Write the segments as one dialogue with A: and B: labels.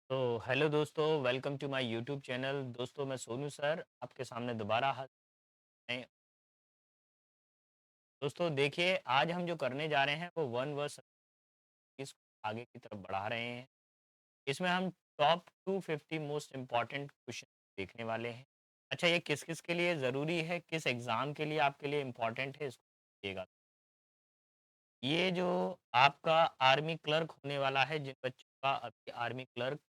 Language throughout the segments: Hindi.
A: तो हेलो दोस्तों, welcome to my YouTube channel. दोस्तों, मैं सोनू सर आपके सामने दोबारा हाजिर हैं। दोस्तों देखिए, आज हम जो करने जा रहे हैं वो वन वर्स इसको आगे की तरफ बढ़ा रहे हैं। इसमें हम टॉप 250 मोस्ट इम्पॉर्टेंट क्वेश्चन देखने वाले हैं। अच्छा, ये किस किस के लिए ज़रूरी है, किस एग्ज़ाम के लिए आपके लिए इम्पॉर्टेंट है, इसको देखिएगा। ये जो आपका आर्मी क्लर्क होने वाला है, जिन बच्चों का अभी आर्मी क्लर्क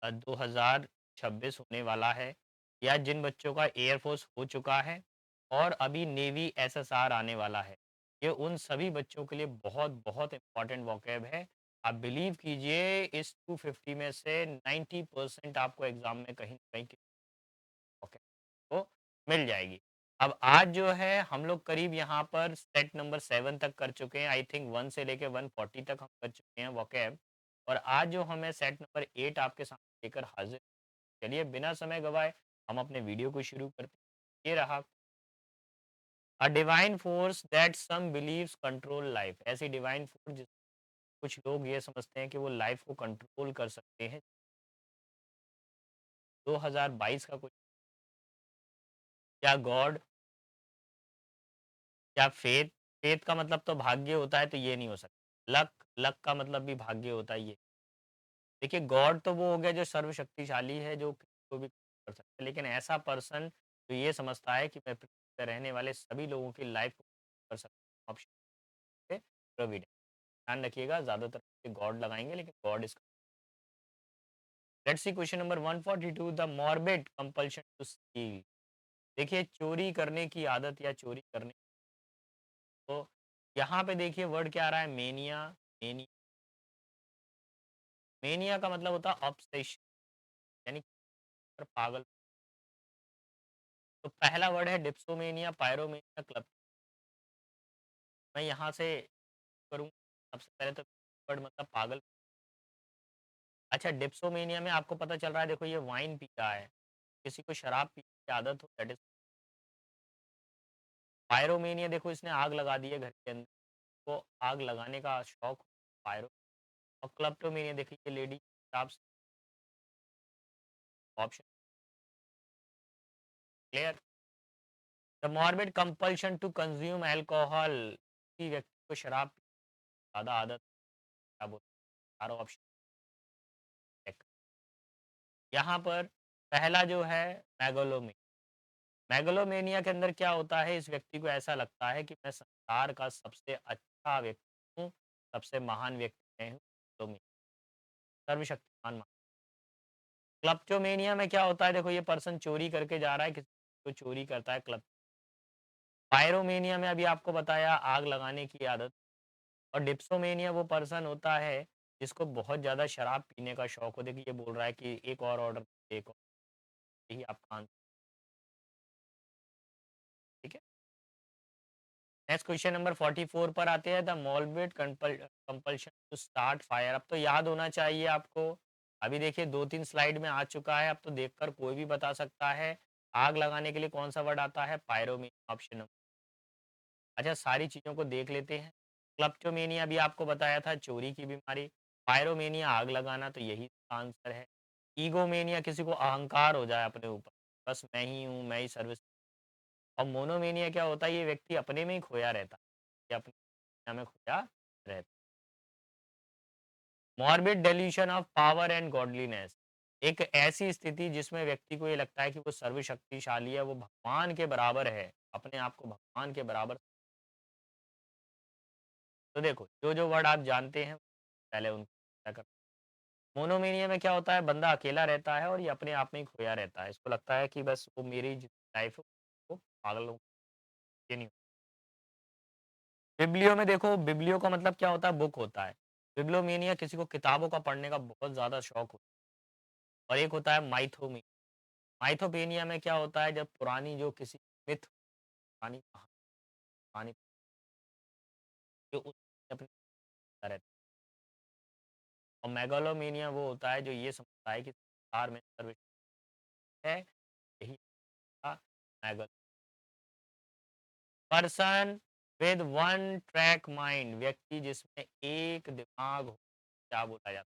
A: 2026 होने वाला है, या जिन बच्चों का एयरफोर्स हो चुका है और अभी नेवी एसएसआर आने वाला है, ये उन सभी बच्चों के लिए बहुत बहुत इम्पोर्टेंट वोकैब है। आप बिलीव कीजिए, इस 250 में से 90% आपको एग्जाम में कहीं ना कहीं वोकैब को मिल जाएगी। अब आज जो है हम लोग करीब यहाँ पर सेट नंबर 7 तक कर चुके हैं। आई थिंक 1 से लेके 140 तक हम कर चुके हैं वोकैब। और आज जो हमें सेट नंबर 8 आपके सामने लेकर हाजिर। चलिए बिना समय गवाए हम अपने वीडियो को शुरू करते हैं। ये रहा। A divine force that some believes control life. ऐसी डिवाइन फोर्स जिस कुछ लोग ये समझते हैं कि वो लाइफ को कंट्रोल कर सकते हैं। 2022 का कुछ, क्या गॉड, क्या फेथ। फेथ का मतलब तो भाग्य होता है, तो ये नहीं हो सकता। लक, लक का मतलब भी भाग्य होता है ये। देखिए, गॉड तो वो हो गया जो सर्वशक्तिशाली है, जो किसी को भी कर सकता है। लेकिन ऐसा पर्सन जो ये समझता है कि मैं पृथ्वी पे रहने वाले सभी लोगों की लाइफ को कर सकता हूँ, ऑप्शन है प्रोविडेंस। ध्यान रखिएगा, ज़्यादातर गॉड लगाएंगे, लेकिन god is. Let's see question number 142, the morbid compulsion to steal. देखिए, चोरी करने की आदत या चोरी करने, तो यहाँ पे देखिए वर्ड क्या आ रहा है, मेनिया। मेनिया, मेनिया का मतलब होता है ऑब्सेशन, यानी पर पागल। तो पहला वर्ड है डिप्सोमेनिया, पायरोमेनिया, क्लब। मैं यहाँ से करूँ, सबसे पहले तो वर्ड मतलब पागल। अच्छा, डिप्सोमेनिया में आपको पता चल रहा है, देखो ये वाइन पी रहा है। किसी को शराब पीने की आदत हो, दैट इज पायरोमेनिया। देखो इसने आग लगा दी है घर के अंदर, तो आग लगाने का शौक पायरो। और क्लप्टोमेनिया, देखिए ये लेडी शराब। Option clear. The morbid compulsion to consume alcohol. किसी व्यक्ति को शराब की ज्यादा आदत, क्या बोलते हैं, चारों ऑप्शन चेक। यहाँ पर पहला जो है मैगोलोमी। मैगलोमेनिया के अंदर क्या होता है, इस व्यक्ति को ऐसा लगता है कि मैं संसार का सबसे अच्छा व्यक्ति हूँ, सबसे महान व्यक्ति मैं हूँ। तो मैं सर्वशक्तिमान मान। क्लप्टोमेनिया में क्या होता है, देखो ये पर्सन चोरी करके जा रहा है, किसी को चोरी करता है, क्लब। पायरोमेनिया में अभी आपको बताया आग लगाने की आदत। और डिप्सोमेनिया वो पर्सन होता है जिसको बहुत ज्यादा शराब पीने का शौक हो। देखिए ये बोल रहा है कि एक और ऑर्डर, एक और। यही आपका आंसर। ठीक है। नेक्स्ट क्वेश्चन नंबर 44 पर आते हैं, the morbid compulsion to start fire. अब तो याद होना चाहिए आपको। अभी देखिए 2-3 स्लाइड में आ चुका है, अब तो देखकर कोई भी बता सकता है। आग लगाने के लिए कौन सा वर्ड आता है, पायरोमी, ऑप्शन नंबर। अच्छा, सारी चीजों को देख लेते हैं। क्लप्टोमेनिया भी आपको बताया था, चोरी की बीमारी। पायरोमेनिया आग लगाना, तो यही आंसर है। ईगोमेनिया, किसी को अहंकार हो जाए अपने ऊपर, बस मैं ही हूँ, मैं ही सर्विस। और मोनोमेनिया क्या होता है, ये व्यक्ति अपने में ही खोया रहता है, ये अपनी दुनिया में खोया रहता है। Morbid dilution of power and godliness. एक ऐसी स्थिति जिसमें व्यक्ति को ये लगता है कि वो सर्वशक्तिशाली है, वो भगवान के बराबर है, अपने आप को भगवान के बराबर। तो देखो जो जो वर्ड आप जानते हैं पहले उनको क्या कर। मोनोमेनिया में क्या होता है, बंदा अकेला रहता है और ये अपने आप में ही खोया रहता है, इसको लगता है कि बस वो मेरी लाइफ है, वो पागल हो। ये नहीं। बिब्लियो में देखो, बिब्लियो का मतलब क्या होता है, बुक होता है। बिब्लियोमेनिया, किसी को किताबों का पढ़ने का बहुत ज़्यादा शौक होता है। और एक होता है माइथोमी। माइथोपेनिया में क्या होता है, जब पुरानी जो किसी मिथ, पुरानी कहानी जो उस अपने रहता है। और मेगालोमेनिया वो होता है जो ये समझता है कि संसार में सर्वश्रेष्ठ है, यही था McGill. Person with one track mind, व्यक्ति जिसमें एक दिमाग हो, क्या बोला जाता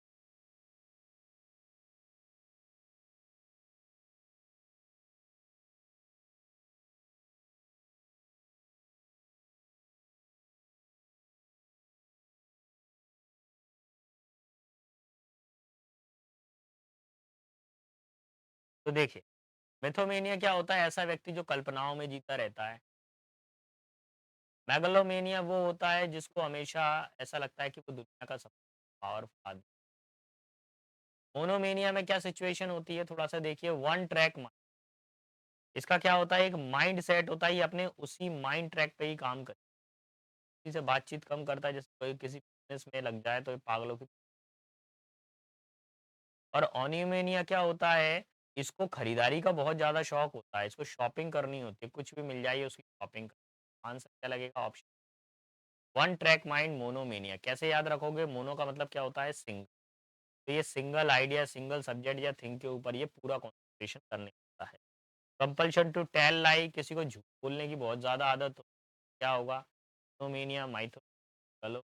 A: तो देखिए, मिथोमेनिया क्या होता है? ऐसा व्यक्ति जो कल्पनाओं में जीता रहता है। मेगालोमेनिया वो होता है जिसको हमेशा ऐसा लगता है कि वो दुनिया का सबसे पावरफुल आदमी। मोनोमेनिया में क्या सिचुएशन होती है? थोड़ा-सा देखिए, वन ट्रैक माइंड। इसका क्या होता है? एक माइंड सेट होता है, ये अपने उसी माइंड ट्रैक पे ही काम कर किसी से बातचीत कम करता है, जैसे कोई किसी बिज़नेस में लग जाए तो ये पागलों की। और ओनियोमेनिया क्या होता है? इसको खरीदारी का बहुत ज़्यादा शौक होता है, इसको शॉपिंग करनी होती है, कुछ भी मिल जाए उसकी शॉपिंग आंसर क्या लगेगा? Option one track mind monomania. कैसे याद रखोगे? मोनो का मतलब क्या होता है? सिंगल। तो ये सिंगल आइडिया, सिंगल सब्जेक्ट या थिंग के ऊपर ये पूरा कंसंट्रेशन करने होता है। कंपल्शन टू टेल लाई, किसी को झूठ बोलने की बहुत ज़्यादा आदत हो, क्या होगा? मोनोमेनिया, माइथो चलो,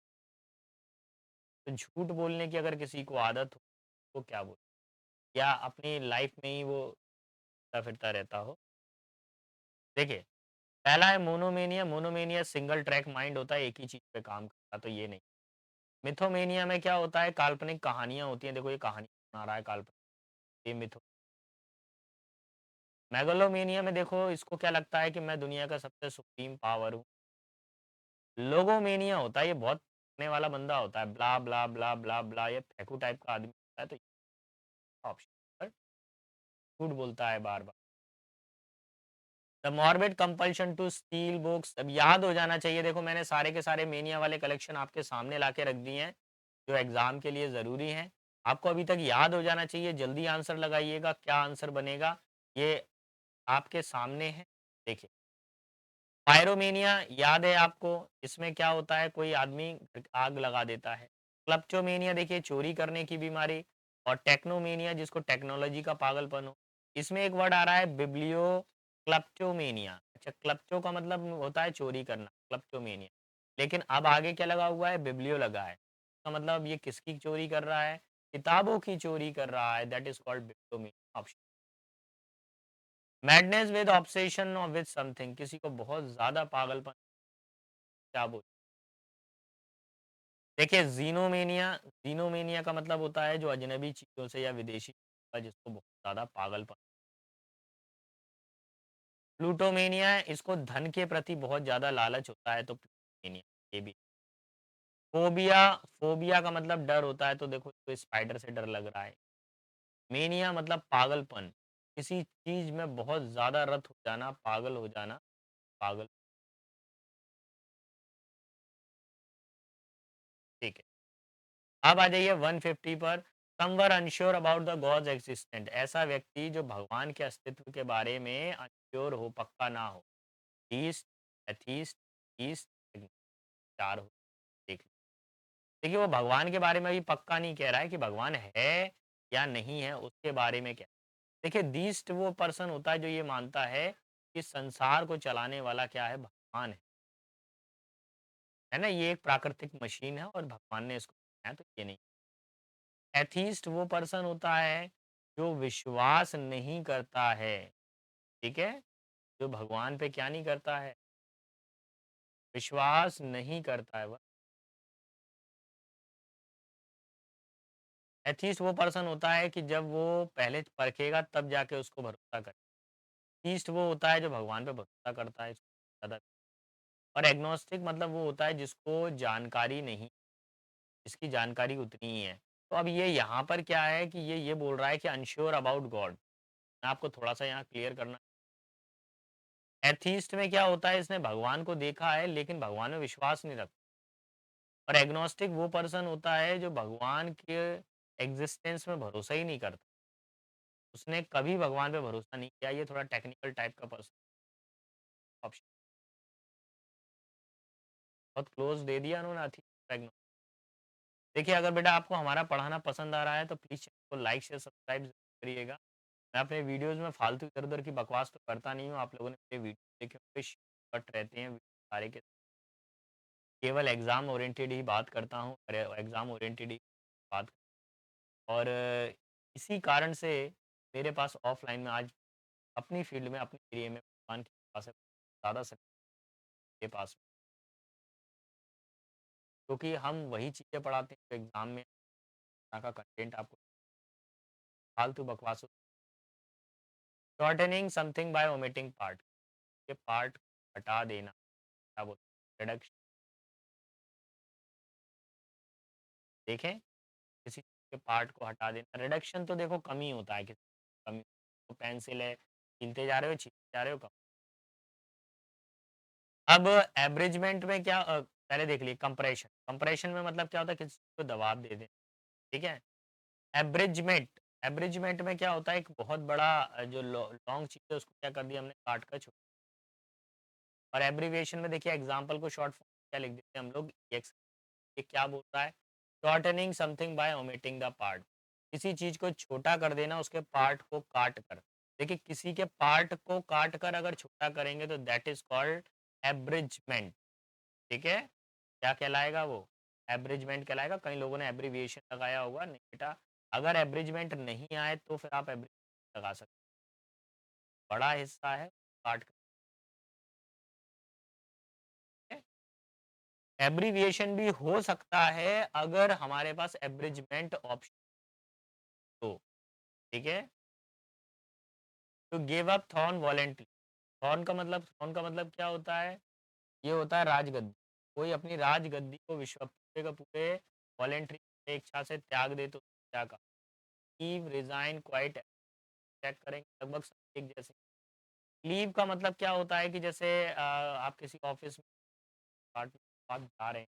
A: तो झूठ बोलने की अगर किसी को आदत हो, तो क्या बोले? या अपनी लाइफ में ही वो चलता-फिरता रहता हो। देखिए, पहला है मोनोमेनिया। मोनोमेनिया सिंगल ट्रैक माइंड होता है, एक ही चीज़ पे काम करता है, तो ये नहीं। मिथोमेनिया में क्या होता है? काल्पनिक कहानियाँ होती हैं, देखो ये कहानी सुना रहा है काल्पनिक, ये मिथो। मेगालोमेनिया में देखो इसको क्या लगता है कि मैं दुनिया का सबसे सुप्रीम पावर हूँ। लोगोमेनिया होता है, ये बहुत फेंकने वाला बंदा होता है, ब्ला, ब्ला, ब्ला, ब्ला, ब्ला, ये फेंकू टाइप का आदमी होता है, तो ऑप्शन पर झूठ बोलता है बार-बार। The morbid compulsion to steal books, अब याद हो जाना चाहिए। देखो मैंने सारे के सारे मेनिया वाले कलेक्शन आपके सामने लाके रख दिए हैं, जो एग्जाम के लिए ज़रूरी हैं। आपको अभी तक याद हो जाना चाहिए, जल्दी आंसर लगाइएगा, क्या आंसर बनेगा? ये आपके सामने है, देखिए। पायरोमेनिया याद है आपको? इसमें क्या होता है? कोई आदमी आग लगा देता है। क्लप्टोमेनिया देखिए, चोरी करने की बीमारी। और टेक्नोमेनिया जिसको टेक्नोलॉजी का पागलपन हो। इसमें एक वर्ड आ रहा है बिब्लियो क्लप्टोमेनिया। अच्छा, क्लप्टो का मतलब होता है चोरी करना, क्लप्टोमेनिया। लेकिन अब आगे क्या लगा हुआ है? बिब्लियो लगा है। इसका मतलब ये किसकी चोरी कर रहा है? किताबों की चोरी कर रहा है, that is called बिब्लियोमेनिया। Option madness with obsession with something, किसी को बहुत ज्यादा पागलपन, क्या बोल। देखिए ज़ीनोमेनिया, ज़ीनोमेनिया का मतलब होता है जो अजनबी चीज़ों से या विदेशी का जिसको बहुत ज़्यादा पागलपन। प्लूटोमेनिया, इसको धन के प्रति बहुत ज़्यादा लालच होता है, तो प्लूटोमेनिया ये भी। फ़ोबिया, फ़ोबिया का मतलब डर होता है, तो देखो इसको स्पाइडर से डर लग रहा है। मेनिया मतलब पागलपन, किसी चीज़ में बहुत ज़्यादा रत हो जाना, पागल हो जाना, पागल, ठीक है। अब आ जाइए 150 पर। समवर unsure about the gods existent, ऐसा व्यक्ति जो भगवान के अस्तित्व के बारे में अनश्योर हो, पक्का ना हो। थीस्ट, एथीस्ट, ईस्ट, चार हो, देख लीजिए। देखिए वो भगवान के बारे में भी पक्का नहीं कह रहा है कि भगवान है या नहीं है, उसके बारे में क्या। देखिए दीस्ट वो पर्सन होता है जो ये मानता है कि संसार को चलाने वाला क्या है? भगवान है ना, ये एक प्राकृतिक मशीन है और भगवान ने इसको बनाया, तो ये नहीं। एथीस्ट वो पर्सन होता है जो विश्वास नहीं करता है, ठीक है? जो भगवान पे क्या नहीं करता है? विश्वास नहीं करता है वह। एथीस्ट वो पर्सन होता है कि जब वो पहले परखेगा तब जाके उसको भरोसा करे। थीस्ट वो होता है जो भगवान पे भरोसा करता है ज़्यादा। और एग्नोस्टिक मतलब वो होता है जिसको जानकारी नहीं, जिसकी जानकारी उतनी ही है। तो अब ये यहाँ पर क्या है कि ये बोल रहा है कि अनश्योर अबाउट गॉड। मैं आपको थोड़ा-सा यहाँ क्लियर करना। एथीस्ट में क्या होता है? इसने भगवान को देखा है लेकिन भगवान में विश्वास नहीं रखता। और एग्नोस्टिक वो पर्सन होता है जो भगवान के एग्जिस्टेंस में भरोसा ही नहीं करता। उसने कभी भगवान पे भरोसा नहीं किया, ये थोड़ा टेक्निकल टाइप का पर्सन। ऑप्शन बहुत क्लोज दे दिया उन्होंने एथीस्ट। देखिए अगर बेटा आपको हमारा पढ़ाना पसंद आ रहा है तो प्लीज़ चैनल को लाइक शेयर सब्सक्राइब ज़रूर करिएगा। मैं अपने वीडियोज़ में फालतू इधर-उधर की बकवास तो करता नहीं हूँ। आप लोगों ने मेरे वीडियो देखे होंगे, शॉर्ट रहते हैं सारे के, केवल एग्ज़ाम ओरिएंटेड ही बात करता हूँ और एग्ज़ाम ओरिएंटेड ही बात। और इसी कारण से मेरे पास ऑफ़लाइन में आज अपनी फ़ील्ड में, अपने एरिया में भगवान की कृपा से ज़्यादा सक्सेस मेरे पास, क्योंकि हम वही चीज़ें पढ़ाते हैं जो एग्ज़ाम में तरह का कंटेंट आपको फालतू बकवास shortening something bye omitting part, के पार्ट हटा देना, क्या बोलते हैं, रिडक्शन। देखें, किसी चीज़ के पार्ट को हटा देना, रिडक्शन तो देखो कम ही होता है, किसी कम, तो पेंसिल है, छीलते जा रहे हो, छीलते जा रहे हो, कम। अब एब्रिजमेंट में क्या पहले देख लिए कंप्रेशन, कंप्रेशन में मतलब क्या होता है, किसी चीज़ को दबाव दे दें, ठीक है। एब्रिजमेंट, एब्रिजमेंट में क्या होता है, एक बहुत बड़ा जो लॉन्ग चीज़ है उसको क्या कर दिया हमने, काट कर छोड़। और एब्रिविएशन में देखिए एग्जाम्पल को शॉर्ट फॉर्म क्या लिख देते हैं हम लोग, EX। ये क्या बोल रहा है, shortening something bye omitting the part, किसी चीज को छोटा कर देना उसके पार्ट को काट कर। देखिए किसी के पार्ट को काट कर अगर छोटा करेंगे तो दैट इज कॉल्ड एब्रिजमेंट, ठीक है। क्या कहलाएगा वो, एब्रिजमेंट कहलाएगा। कई लोगों ने एब्रीविएशन लगाया होगा, नहीं बेटा, अगर एब्रिजमेंट नहीं आए तो फिर आप एब्रिजमेंट लगा सकते हैं। बड़ा हिस्सा है काट कर, एब्रीविएशन भी हो सकता है अगर हमारे पास एब्रिजमेंट ऑप्शन हो, ठीक है। तो give up thorn voluntarily, thorn का मतलब क्या होता है, ये होता है राजगद्दी। कोई अपनी राजगद्दी को विश्व पूरे का पूरे वॉलेंट्री इच्छा से त्याग दे तो क्या कहा, लीव रिजाइन क्वाइट, चेक करेंगे लगभग सब एक जैसे। लीव का मतलब क्या होता है कि जैसे आप किसी ऑफिस में डिपार्टमेंट के पास जा रहे हैं।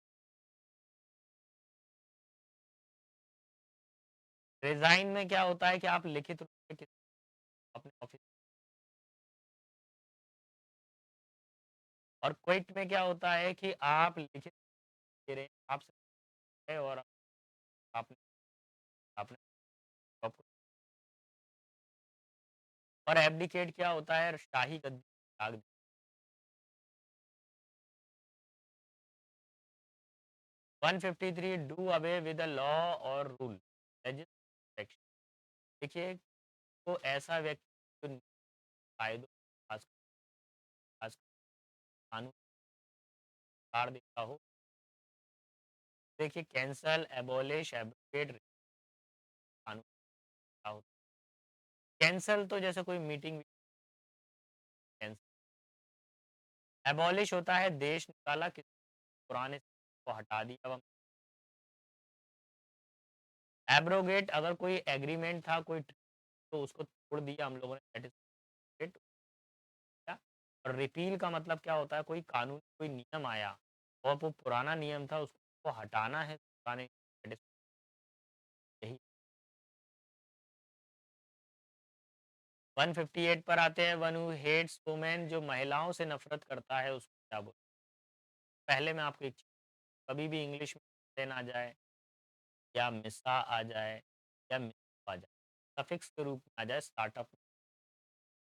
A: रिजाइन में क्या होता है कि आप लिखित रूप से अपने ऑफिस, और क्विट में क्या होता है कि आप लिखित दे रहे हैं, आपसे है और आपने आपने जॉब को। और एब्डिकेट क्या होता है, शाही गद्दी त्याग देना। 153 do away with the law और रूल, देखिए तो ऐसा व्यक्ति जो कायदों खास खास कानून कार देता हो, देखिए कैंसल एबॉलिश एब्रोगेट कानून क्या होता है। कैंसल तो जैसे कोई मीटिंग कैंसल, एबॉलिश होता है देश निकाला, किसी पुराने को हटा दिया। एब्रोगेट अगर कोई एग्रीमेंट था कोई तो उसको तोड़ दिया हम लोगों ने, दैट इज इट। और रिपील का मतलब क्या होता है, कोई कानून कोई नियम आया और वो पुराना नियम था उसको हटाना है, पुराने, that is यही। 158 पर आते हैं, वन हु हेट्स वुमेन, जो महिलाओं से नफरत करता है उसको क्या बोलते हैं। पहले मैं आपको एक चीज, कभी भी इंग्लिश में देना आ जाए या मिसा आ जाए या मिस आ जाए, सफिक्स के रूप में आ जाए स्टार्टअप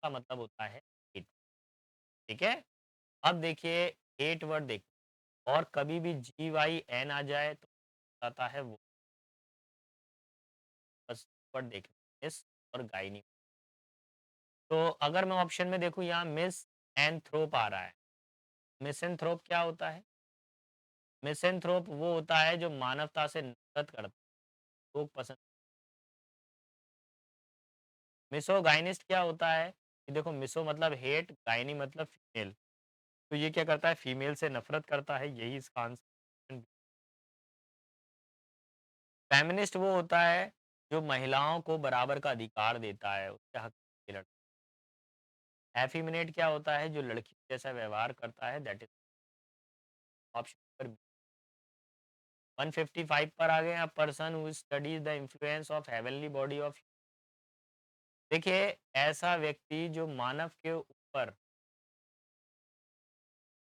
A: का मतलब होता है hate, ठीक है। अब देखिए हेट वर्ड देखिए, और कभी भी GYN आ जाए तो आता है वो, बस वर्ड देखना, मिस और गायनी। तो अगर मैं ऑप्शन में देखूं यहाँ मिस एंथ्रोप आ रहा है, मिसेंथ्रोप क्या होता है, मिसेंथ्रोप वो होता है जो मानवता से नफरत करता है, लोग पसंद। मिसोगाइनिस्ट क्या होता है कि देखो, मिसो मतलब हेट, गायनी मतलब फीमेल, तो ये क्या करता है, फीमेल से नफरत करता है, यही इसका आंसर। फेमिनिस्ट वो होता है जो महिलाओं को बराबर का अधिकार देता है, उसके हक के लिए लड़ता है। एफिमिनेट क्या होता है, जो लड़की जैसा व्यवहार करता है, दैट इज ऑप्शन नंबर 155 पर आ गए, a person who studies the influence of heavenly body of, देखिए ऐसा व्यक्ति जो मानव के ऊपर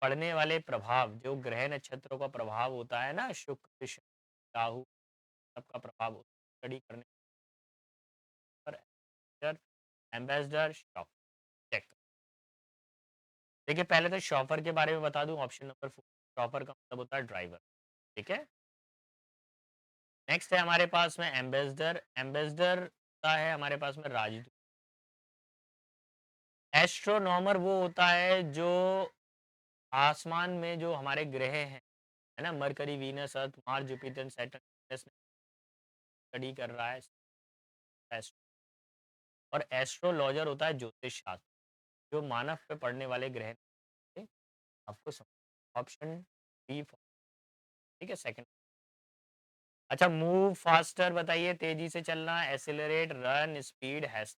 A: पड़ने वाले प्रभाव, जो ग्रह नक्षत्रों का प्रभाव होता है ना, शुक्र राहु सबका प्रभाव, स्टडी करने पर एम्बेसडर शॉप चेक। देखिए पहले तो शॉपर के बारे में बता दूं, ऑप्शन नंबर 4, शॉपर का मतलब होता है ड्राइवर, ठीक है। नेक्स्ट है हमारे पास में एम्बेसडर, एम्बेसडर का है हमारे पास में राजदूत। एस्ट्रोनॉमर वो होता है जो आसमान में जो हमारे ग्रह हैं, है ना, मरकरी, वीनस, अर्थ, मार्स, जुपिटर, सैटर्न स्टडी कर रहा है। और एस्ट्रोलॉजर होता है ज्योतिष शास्त्र, जो मानव पे पड़ने वाले ग्रह से आपको ऑप्शन बी, ठीक है, सेकंड। अच्छा, मूव फास्टर बताइए, तेजी से चलना, एक्सेलरेट, रन, स्पीड, हैस्ट।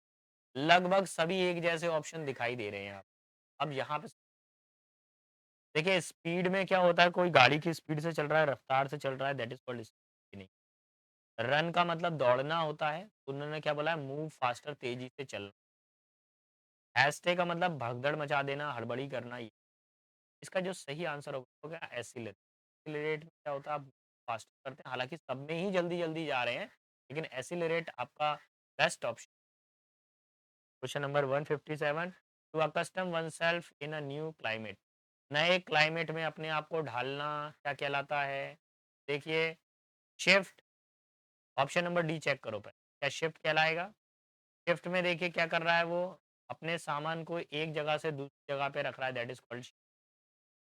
A: लगभग सभी एक जैसे ऑप्शन दिखाई दे रहे हैं आप। अब यहाँ पे देखिए, स्पीड में क्या होता है, कोई गाड़ी की स्पीड से चल रहा है, रफ्तार से चल रहा है, that is called speed. Run का मतलब दौड़ना होता है, तो उन्होंने क्या बोला है, मूव फास्टर, तेजी से चलना। हैस्टे का मतलब भगदड़ मचा देना, हड़बड़ी करना। ये इसका जो सही आंसर होगा एसिलेट। एसिलरेट में क्या होता है, आप फास्ट करते हैं, हालांकि सब में ही जल्दी जल्दी जा रहे हैं, लेकिन एसिलरेट आपका best option. Question number 157, to accustom oneself in a new climate. नए क्लाइमेट में अपने आप को ढालना क्या कहलाता है? देखिए, shift, option number D check करो पहले, क्या शिफ्ट कहलाएगा? शिफ्ट में देखिए क्या कर रहा है वो, अपने सामान को एक जगह से दूसरी जगह पे रख रहा है, दैट इज कॉल्ड।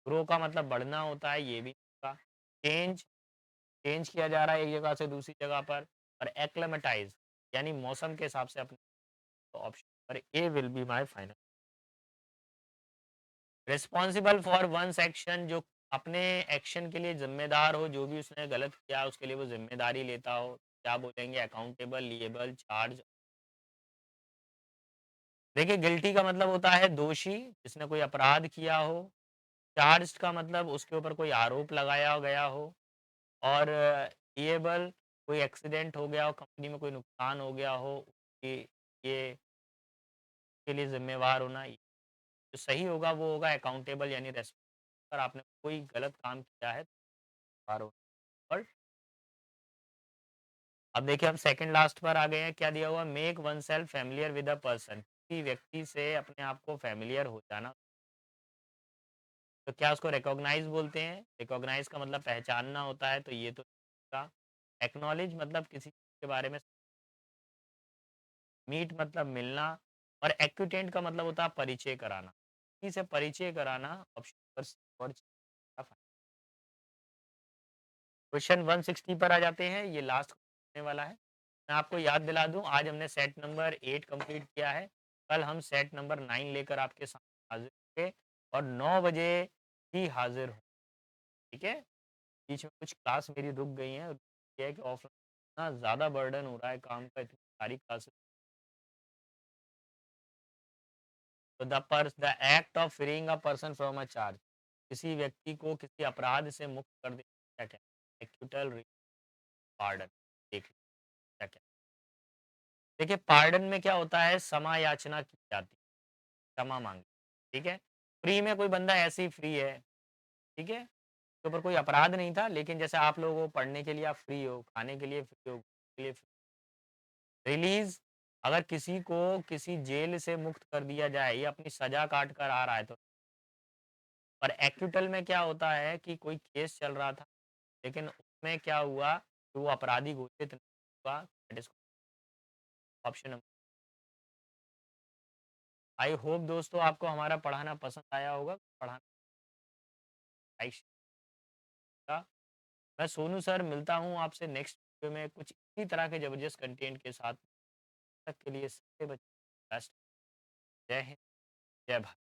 A: ग्रो का मतलब बढ़ना होता है, ये भी होगा। चेंज, चेंज किया जा रहा है एक जगह से दूसरी जगह पर। और एक्लेमेटाइज यानी मौसम के हिसाब से अपने, तो option number A will be my final. Responsible for one's action, जो अपने एक्शन के लिए जिम्मेदार हो, जो भी उसने गलत किया उसके लिए वो जिम्मेदारी लेता हो, क्या बोलेंगे, अकाउंटेबल, लिएबल, चार्ज। देखिए, गिल्टी का मतलब होता है दोषी, जिसने कोई अपराध किया हो। चार्ज का मतलब उसके ऊपर कोई आरोप लगाया गया हो। और लिएबल, कोई एक्सीडेंट हो गया हो, कंपनी में कोई नुकसान हो गया हो, कि ये के लिए जिम्मेवार होना। जो सही होगा वो होगा अकाउंटेबल, यानी रेस्पॉन्सिबल, अगर आपने कोई गलत काम किया है तो जिम्मेवार होना। और अब देखिए, हम सेकंड लास्ट पर आ गए हैं, क्या दिया हुआ, make one self familiar with a person, किसी व्यक्ति से अपने आप को फैमिलियर हो जाना। तो क्या उसको रिकॉग्नाइज बोलते हैं? रिकॉग्नाइज का मतलब पहचानना होता है, तो ये तो का। एक्नॉलेज मतलब किसी के बारे में। मीट मतलब मिलना। और एक्विटेंट का मतलब होता है परिचय कराना, किसी से परिचय कराना। ऑप्शन नंबर सी और क्वेश्चन 160 पर आ जाते हैं, ये लास्ट होने वाला है। मैं आपको याद दिला दूं, आज हमने सेट नंबर 8 कंप्लीट किया है। कल हम सेट नंबर 9 लेकर आपके सामने हाजिर होंगे, और 9 बजे ही हाजिर हो, ठीक है। बीच में कुछ क्लास मेरी रुक गई हैं, ये है कि ऑफलाइन इतना ज़्यादा बर्डन हो रहा है काम का, इतनी सारी क्लासेस। तो the act of freeing a person from a charge, किसी व्यक्ति को किसी अपराध से मुक्त कर देना, क्या कहते हैं, एक्यूटल पार्डन। देख क्या कहते हैं। देखिए, पार्डन में क्या होता है, क्षमा याचना की जाती है, क्षमा मांगी, ठीक है। फ्री में कोई बंदा ऐसे ही फ्री है, ठीक है, उसके ऊपर कोई अपराध नहीं था, लेकिन जैसे आप लोग हो, पढ़ने के लिए आप फ्री हो, खाने के लिए फ्री हो, के लिए रिलीज, अगर किसी को किसी जेल से मुक्त कर दिया जाए, ये अपनी सजा काट कर आ रहा है तो। और एक्विटल में क्या होता है कि कोई केस चल रहा था, लेकिन उसमें क्या हुआ कि वो अपराधी घोषित नहीं हुआ, that is option. I hope दोस्तों आपको हमारा पढ़ाना पसंद आया होगा, पढ़ाना लाइक का। मैं सोनू सर मिलता हूँ आपसे नेक्स्ट वीडियो में कुछ इसी तरह के जबरदस्त कंटेंट के साथ। तक के लिए सारे बच्चे बेस्ट। जय हिंद, जय भारत।